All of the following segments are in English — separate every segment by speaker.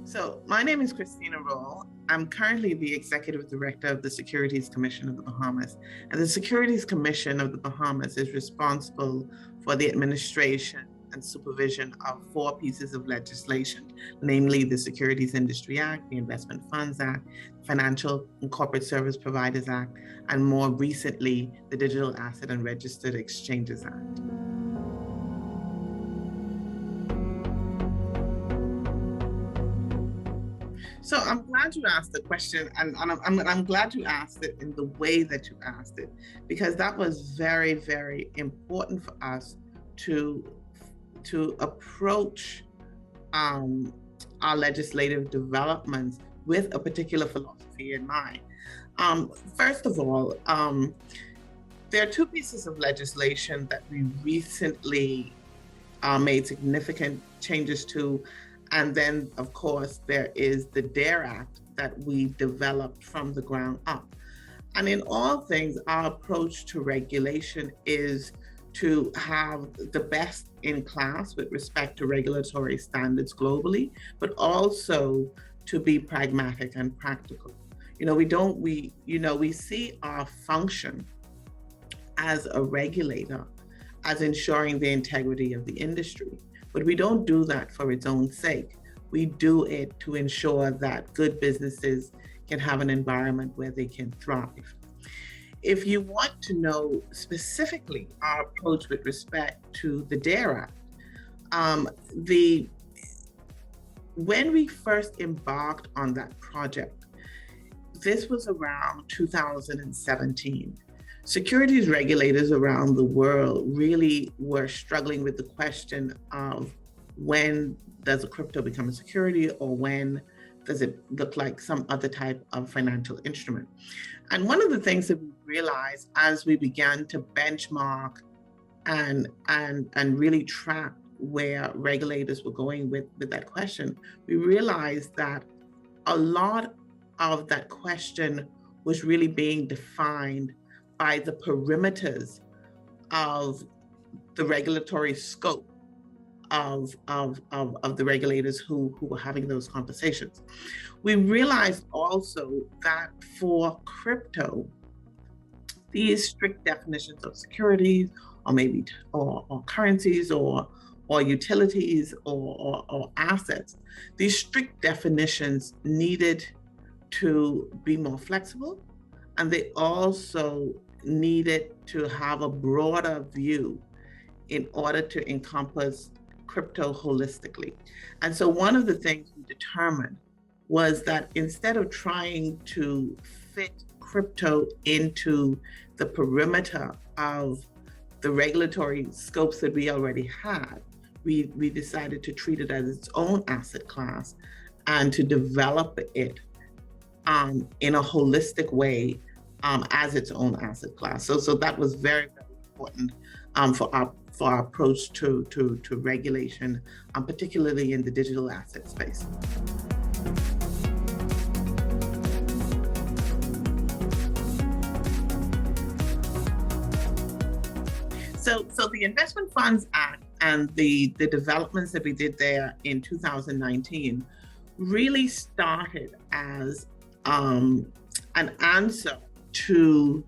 Speaker 1: So, my name is Christina Rolle. I'm currently the Executive Director of the Securities Commission of the Bahamas. And the Securities Commission of the Bahamas is responsible for the administration and supervision of four pieces of legislation, namely the Securities Industry Act, the Investment Funds Act, Financial and Corporate Service Providers Act, and more recently, the Digital Asset and Registered Exchanges Act. So I'm glad you asked the question, and I'm glad you asked it in the way that you asked it, because that was very, very important for us to approach our legislative developments with a particular philosophy in mind. First of all, there are two pieces of legislation that we recently made significant changes to. And then, of course, there is the DARE Act that we developed from the ground up. And in all things, our approach to regulation is to have the best in class with respect to regulatory standards globally, but also to be pragmatic and practical. We see our function as a regulator as ensuring the integrity of the industry. But we don't do that for its own sake. We do it to ensure that good businesses can have an environment where they can thrive. If you want to know specifically our approach with respect to the DARE Act, when we first embarked on that project, this was around 2017. Securities regulators around the world really were struggling with the question of when does a crypto become a security, or when does it look like some other type of financial instrument. And one of the things that we realized as we began to benchmark and really track where regulators were going with that question, we realized that a lot of that question was really being defined by the perimeters of the regulatory scope of the regulators who were having those conversations. We realized also that for crypto, these strict definitions of securities, or maybe or currencies, or utilities, or assets, these strict definitions needed to be more flexible, and they also needed to have a broader view in order to encompass crypto holistically. And so one of the things we determined was that instead of trying to fit crypto into the perimeter of the regulatory scopes that we already had, we decided to treat it as its own asset class and to develop it in a holistic way as its own asset class. So that was very, very important for our approach to regulation, particularly in the digital asset space. So the Investment Funds Act and the developments that we did there in 2019 really started as an answer to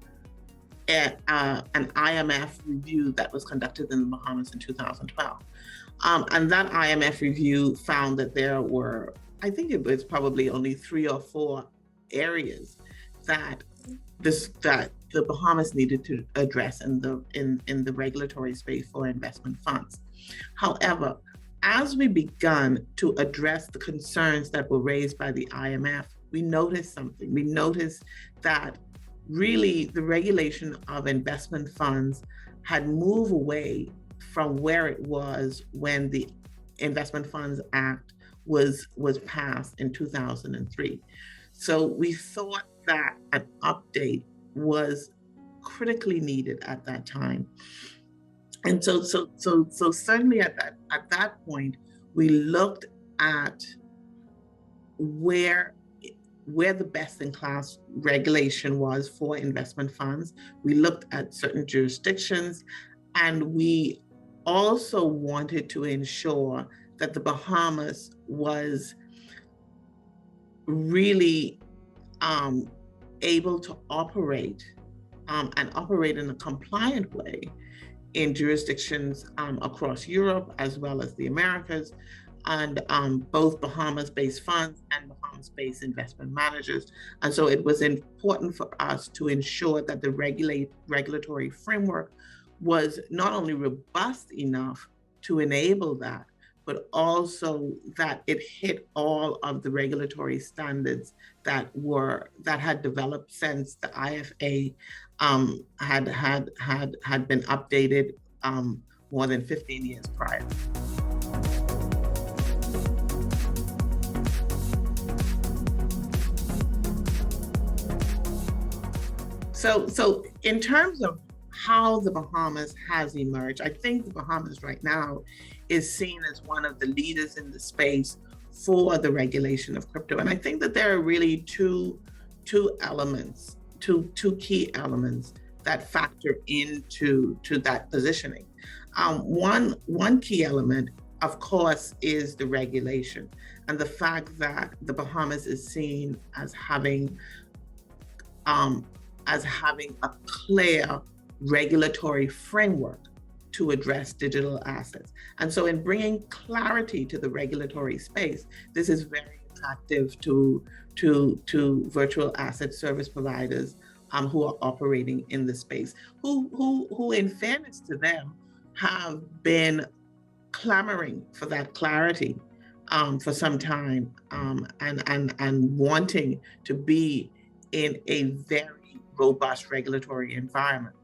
Speaker 1: an IMF review that was conducted in the Bahamas in 2012. And that IMF review found that there were, I think it was probably only 3 or 4 areas that the Bahamas needed to address in the regulatory space for investment funds. However, as we began to address the concerns that were raised by the IMF, we noticed something. We noticed that really the regulation of investment funds had moved away from where it was when the Investment Funds Act was passed in 2003. So we thought that an update was critically needed at that time. And so certainly at that point, we looked at where the best-in-class regulation was for investment funds. We looked at certain jurisdictions, and we also wanted to ensure that the Bahamas was really able to operate and operate in a compliant way in jurisdictions across Europe as well as the Americas, and both Bahamas-based funds and Bahamas-based investment managers. And so it was important for us to ensure that the regulatory framework was not only robust enough to enable that, but also that it hit all of the regulatory standards that had developed since the IFA had been updated more than 15 years prior. So in terms of how the Bahamas has emerged, I think the Bahamas right now is seen as one of the leaders in the space for the regulation of crypto. And I think that there are really two key elements that factor into that positioning. One key element, of course, is the regulation and the fact that the Bahamas is seen as having a clear regulatory framework to address digital assets. And so in bringing clarity to the regulatory space, this is very attractive to virtual asset service providers who are operating in the space, who in fairness to them, have been clamoring for that clarity for some time, and wanting to be in a very robust regulatory environment.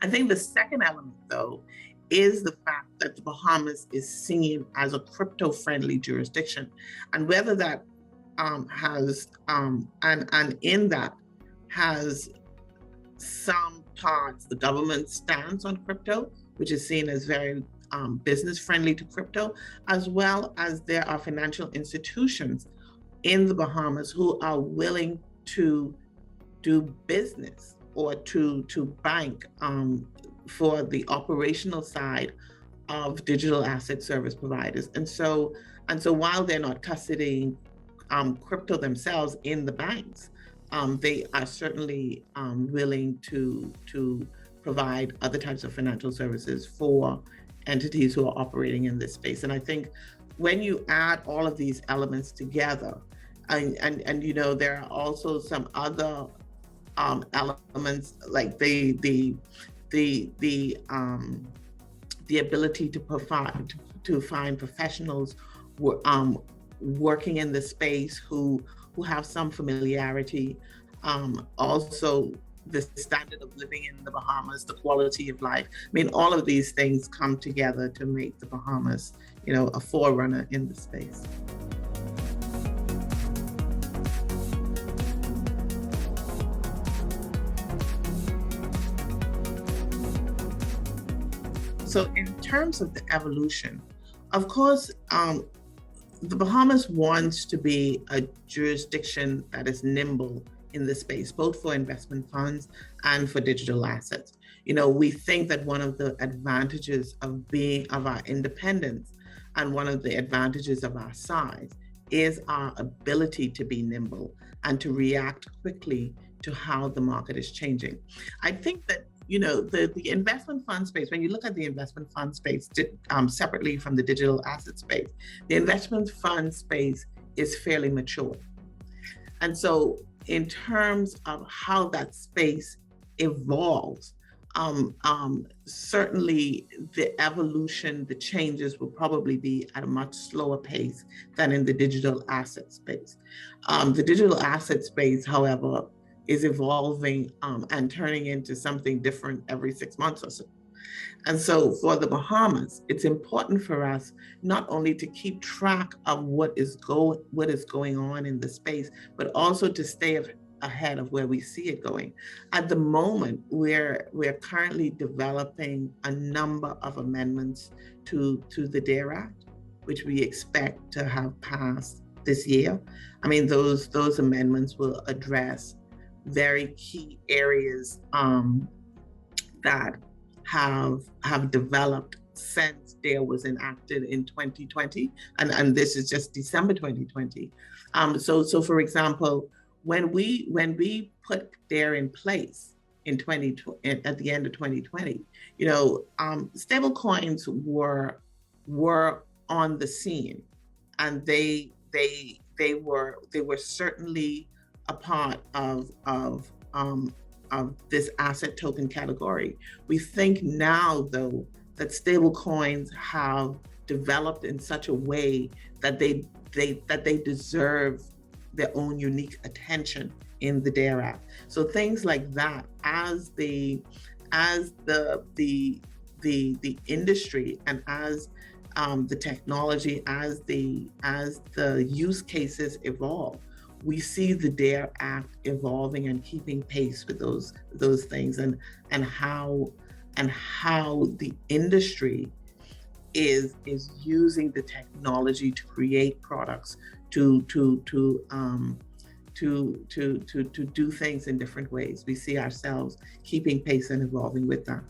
Speaker 1: I think the second element, though, is the fact that the Bahamas is seen as a crypto-friendly jurisdiction, and whether that has in that has some parts, the government's stance on crypto, which is seen as very business-friendly to crypto, as well as there are financial institutions in the Bahamas who are willing to do business or to bank for the operational side of digital asset service providers. And so while they're not custodying crypto themselves in the banks, they are certainly willing to provide other types of financial services for entities who are operating in this space. And I think when you add all of these elements together, and you know, there are also some other elements like the ability to find professionals working in the space who have some familiarity, also the standard of living in the Bahamas, the quality of life. I mean, all of these things come together to make the Bahamas, you know, a forerunner in the space. So in terms of the evolution, of course, the Bahamas wants to be a jurisdiction that is nimble in the space, both for investment funds and for digital assets. You know, we think that one of the advantages of our independence and one of the advantages of our size is our ability to be nimble and to react quickly to how the market is changing. I think that, you know, the investment fund space, when you look at the investment fund space separately from the digital asset space, the investment fund space is fairly mature. And so in terms of how that space evolves, certainly the evolution, the changes will probably be at a much slower pace than in the digital asset space. The digital asset space, however, is evolving and turning into something different every 6 months or so. And so for the Bahamas, it's important for us not only to keep track of what is going on in the space, but also to stay ahead of where we see it going. At the moment, we're currently developing a number of amendments to the DARE Act, which we expect to have passed this year. I mean, those amendments will address very key areas that have developed since DARE was enacted in 2020, and this is just December 2020. So for example, when we put DARE in place in at the end of 2020, stable coins were on the scene, and they were certainly a part of this asset token category. We think now, though, that stable coins have developed in such a way that they deserve their own unique attention in the DARE Act. So things like that, as the industry and as the technology, as the use cases evolve, we see the DARE Act evolving and keeping pace with those things, and how the industry is using the technology to create products, to do things in different ways. We see ourselves keeping pace and evolving with that.